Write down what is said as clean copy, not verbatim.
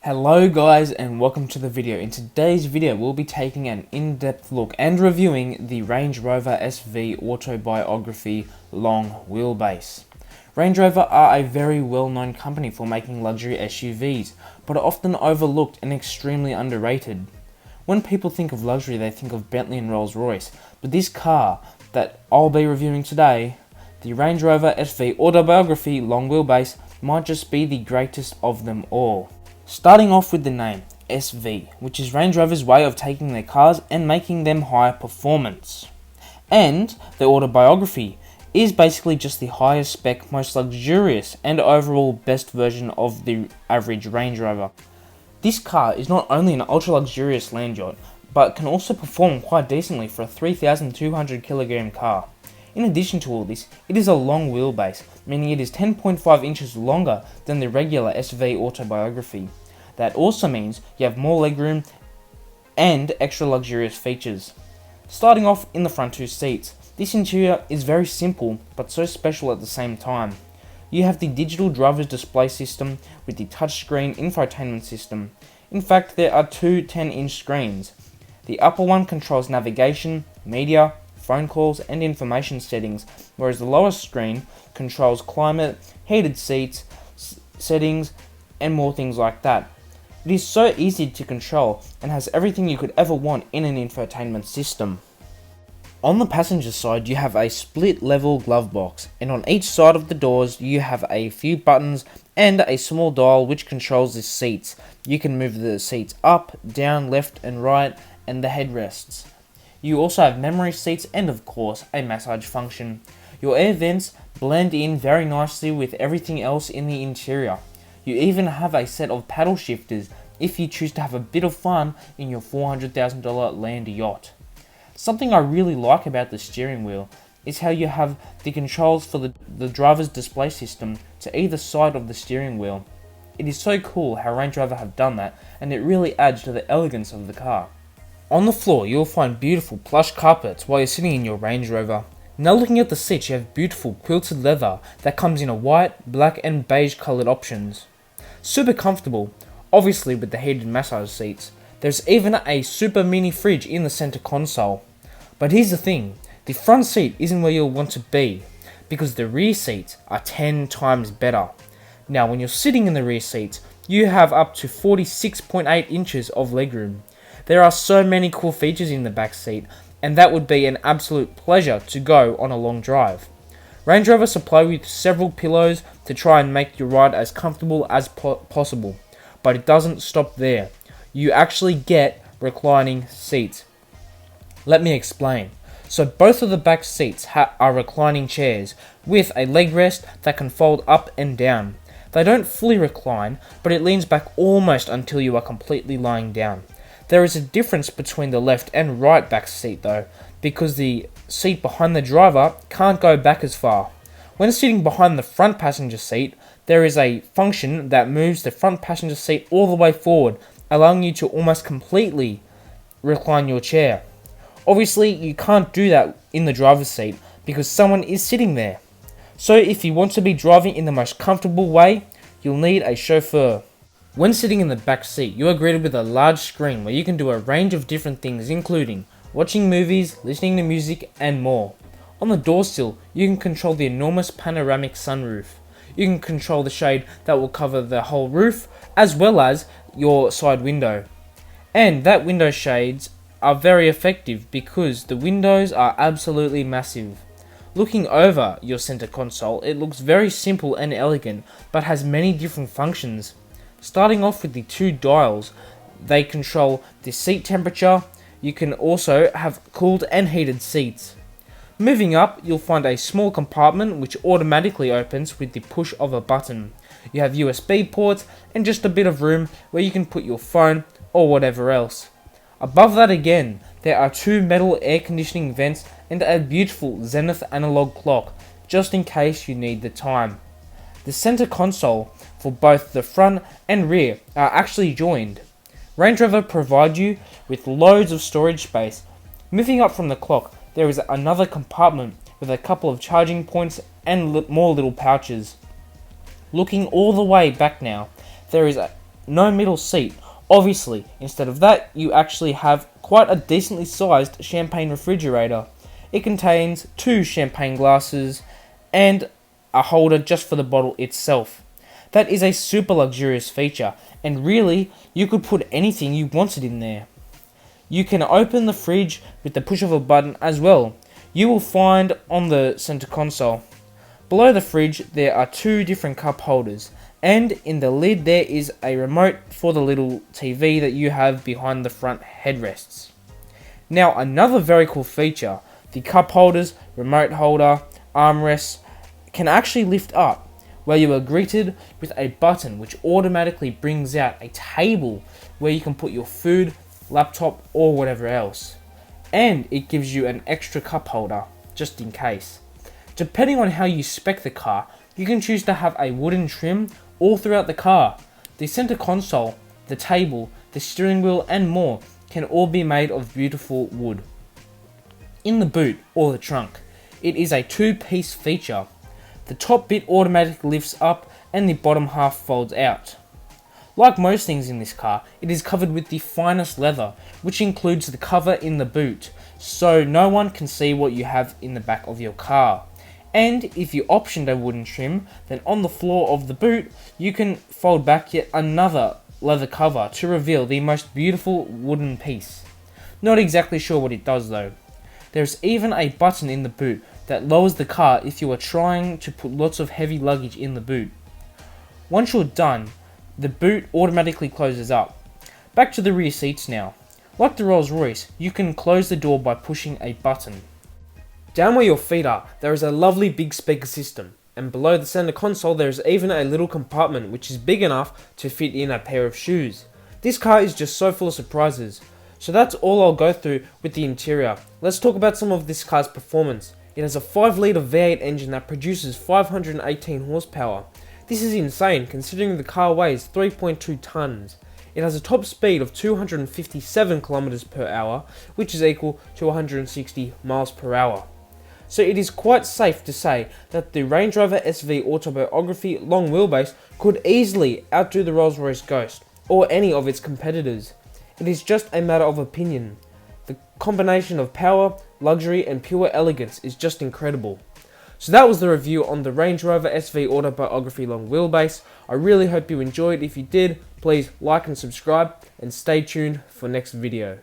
Hello guys and welcome to the video. In today's video we'll be taking an in-depth look and reviewing the Range Rover SV Autobiography long wheelbase. Range Rover are a very well-known company for making luxury SUVs, but are often overlooked and extremely underrated. When people think of luxury they think of Bentley and Rolls-Royce, but this car that I'll be reviewing today, the Range Rover SV Autobiography long wheelbase, might just be the greatest of them all. Starting off with the name, SV, which is Range Rover's way of taking their cars and making them higher performance. And the Autobiography is basically just the highest spec, most luxurious and overall best version of the average Range Rover. This car is not only an ultra luxurious land yacht, but can also perform quite decently for a 3,200 kilogram car. In addition to all this, it is a long wheelbase, meaning it is 10.5 inches longer than the regular SV Autobiography. That also means you have more legroom and extra luxurious features. Starting off in the front two seats, this interior is very simple but so special at the same time. You have the digital driver's display system with the touchscreen infotainment system. In fact, there are two 10-inch screens. The upper one controls navigation, media, phone calls and information settings, whereas the lower screen controls climate, heated seats, settings and more things like that. It is so easy to control and has everything you could ever want in an infotainment system. On the passenger side you have a split level glove box, and on each side of the doors you have a few buttons and a small dial which controls the seats. You can move the seats up, down, left and right, and the headrests. You also have memory seats and of course a massage function. Your air vents blend in very nicely with everything else in the interior. You even have a set of paddle shifters if you choose to have a bit of fun in your $400,000 land yacht. Something I really like about the steering wheel is how you have the controls for the driver's display system to either side of the steering wheel. It is so cool how Range Rover have done that, and it really adds to the elegance of the car. On the floor, you will find beautiful plush carpets while you're sitting in your Range Rover. Now looking at the seats, you have beautiful quilted leather that comes in a white, black and beige coloured options. Super comfortable, obviously with the heated massage seats. There's even a super mini fridge in the centre console. But here's the thing, the front seat isn't where you'll want to be, because the rear seats are 10 times better. Now when you're sitting in the rear seats, you have up to 46.8 inches of legroom. There are so many cool features in the back seat, and that would be an absolute pleasure to go on a long drive. Range Rover supply you with several pillows to try and make your ride as comfortable as possible, but it doesn't stop there. You actually get reclining seats. Let me explain. So both of the back seats are reclining chairs with a leg rest that can fold up and down. They don't fully recline, but it leans back almost until you are completely lying down. There is a difference between the left and right back seat though, because the seat behind the driver can't go back as far. When sitting behind the front passenger seat, there is a function that moves the front passenger seat all the way forward, allowing you to almost completely recline your chair. Obviously, you can't do that in the driver's seat because someone is sitting there. So if you want to be driving in the most comfortable way, you'll need a chauffeur. When sitting in the back seat, you are greeted with a large screen where you can do a range of different things, including watching movies, listening to music, and more. On the door sill, you can control the enormous panoramic sunroof. You can control the shade that will cover the whole roof, as well as your side window. And that window shades are very effective because the windows are absolutely massive. Looking over your center console, it looks very simple and elegant, but has many different functions. Starting off with the two dials, they control the seat temperature. You can also have cooled and heated seats. Moving up, you'll find a small compartment which automatically opens with the push of a button. You have USB ports and just a bit of room where you can put your phone or whatever else. Above that again, there are two metal air conditioning vents and a beautiful Zenith analog clock, just in case you need the time. The center console for both the front and rear are actually joined. Range Rover provide you with loads of storage space. Moving up from the clock, there is another compartment with a couple of charging points and more little pouches. Looking all the way back now, there is no middle seat. Obviously, instead of that, you actually have quite a decently sized champagne refrigerator. It contains 2 champagne glasses and a holder just for the bottle itself. That is a super luxurious feature, and really, you could put anything you wanted in there. You can open the fridge with the push of a button as well. You will find on the center console. Below the fridge, there are 2 different cup holders, and in the lid there is a remote for the little TV that you have behind the front headrests. Now, another very cool feature, the cup holders, remote holder, armrests can actually lift up, where you are greeted with a button which automatically brings out a table where you can put your food, laptop, or whatever else. And it gives you an extra cup holder, just in case. Depending on how you spec the car, you can choose to have a wooden trim all throughout the car. The center console, the table, the steering wheel, and more can all be made of beautiful wood. In the boot, or the trunk, it is a 2-piece feature. The top bit automatically lifts up and the bottom half folds out. Like most things in this car, it is covered with the finest leather, which includes the cover in the boot, so no one can see what you have in the back of your car. And if you optioned a wooden trim, then on the floor of the boot, you can fold back yet another leather cover to reveal the most beautiful wooden piece. Not exactly sure what it does though. There's even a button in the boot that lowers the car if you are trying to put lots of heavy luggage in the boot. Once you're done, the boot automatically closes up. Back to the rear seats now. Like the Rolls-Royce, you can close the door by pushing a button. Down where your feet are, there is a lovely big speaker system, and below the center console there is even a little compartment which is big enough to fit in a pair of shoes. This car is just so full of surprises. So that's all I'll go through with the interior. Let's talk about some of this car's performance. It has a 5-litre V8 engine that produces 518 horsepower. This is insane considering the car weighs 3.2 tons. It has a top speed of 257 km per hour, which is equal to 160 miles per hour. So it is quite safe to say that the Range Rover SV Autobiography long wheelbase could easily outdo the Rolls-Royce Ghost, or any of its competitors. It is just a matter of opinion. The combination of power, luxury, and pure elegance is just incredible. So that was the review on the Range Rover SV Autobiography long wheelbase. I really hope you enjoyed. If you did, please like and subscribe, and stay tuned for next video.